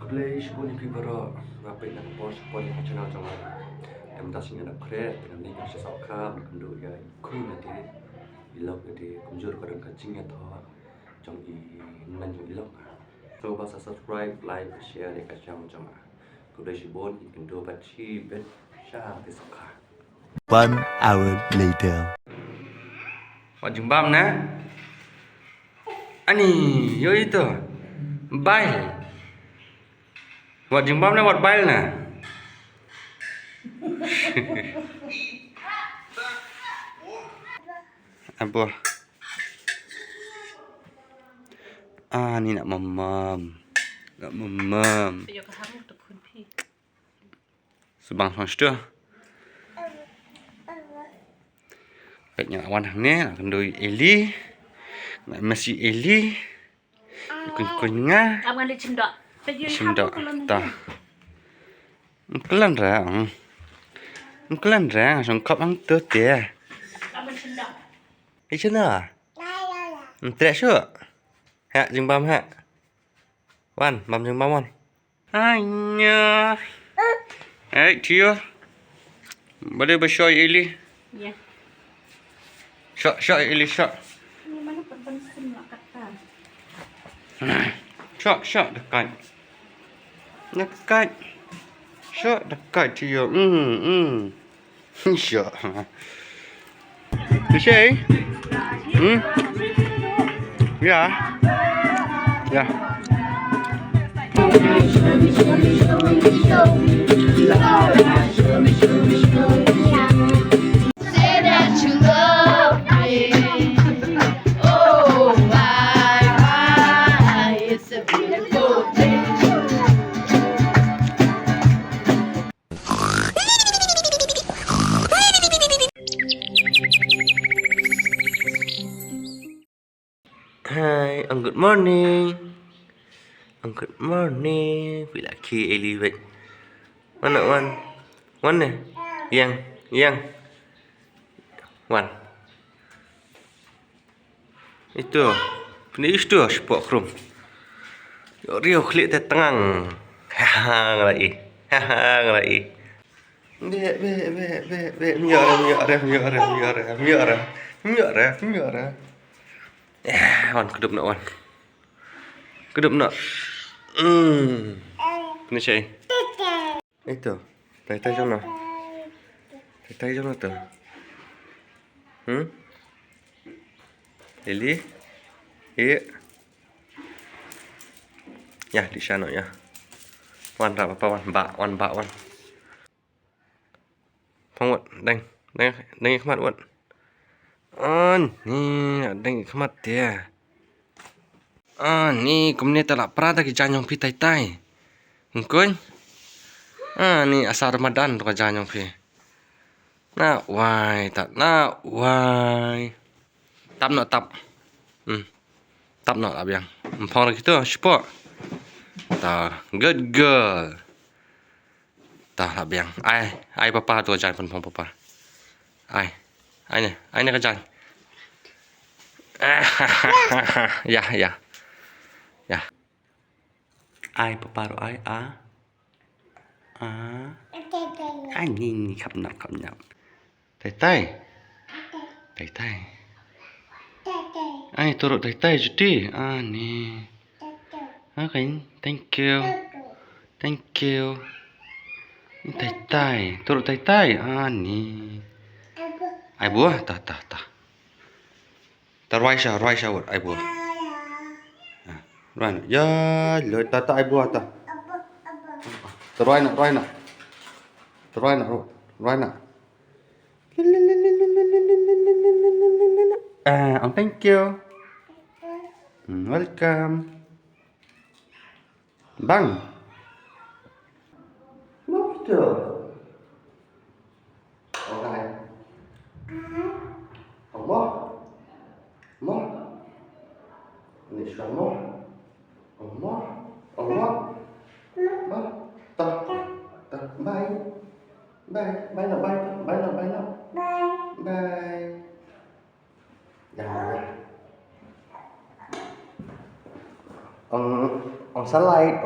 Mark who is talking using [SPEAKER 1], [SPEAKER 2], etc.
[SPEAKER 1] Kublai shiboni kibara rapid nak pos poli channel jangan dan tas ini nak kret dengan ni kasih sakam kendo ya ikut nanti ilok nanti kumjur kadang kacing ya toh jang i nan jang ilok so basa subscribe like share dekat channel jangan kublai shiboni kendo baci bet syah di sakam
[SPEAKER 2] 1 hour later.
[SPEAKER 1] Wat jumbam na ani yo itu bail Wat jumbam na wat bail na apa ni nak mamam sebang hostel Petnya awan ni nak kendoi Eli nak masih Eli kun-kunnya
[SPEAKER 3] Abang ada cemdak.
[SPEAKER 1] cemdak ta kelan songkap ang tu dia
[SPEAKER 3] Abang cemdak.
[SPEAKER 1] Ichana Trek syuk Hak jumbam hak Wan bam jumbam wan Anya Tio boleh bersyai Eli
[SPEAKER 3] Ya.
[SPEAKER 1] Syok Eli syok
[SPEAKER 3] Ini mana penting nak kata.
[SPEAKER 1] Syok dekat Syok dekat Tio Syok Syai Ya Ya
[SPEAKER 4] Say that you love me. Oh my, it's a beautiful day.
[SPEAKER 1] Hi, good morning. Good morning. Bila ki Eli Mana Wan ni? Yang. Wan. Itu. Penis tu spok krum. Rio klik te tengang. Hang lagi. Be. Miara. Wan kedup nak. Ini siapa? Itu. Tai jom nak. Tai jom nak tu. Eli. Ya di sana ya. Wan tak apa wan bak wan. Pangwat deng khmat wat. Ni deng khmat dia. Ni kemudian tak perada ke janyong pi tai. Ngkun. Ni asal Ramadan tu ke janyong pi. Nak wai. Tap nak tap. Tap nak abiang. Empang lagi tu sport. Ta good girl. Ta abiang. Ai papa tu jangan pun papa. Ai ni ke jangan. Ya. Ai papa ro ai ni khắp nạp. Tai. Ai turut tai jadi. Ni. Okay, thank you. Tai. Turut tai. Ni. Ai buah ta. Terwai syah ai buah. Right. Ya, le tata ai buah ta. Terwai nak. Thank you. Welcome. Bang. Apa? Okay. Allah. Ini semua. Allah. Ta. Bye nào. Bye. Dạ. On slide.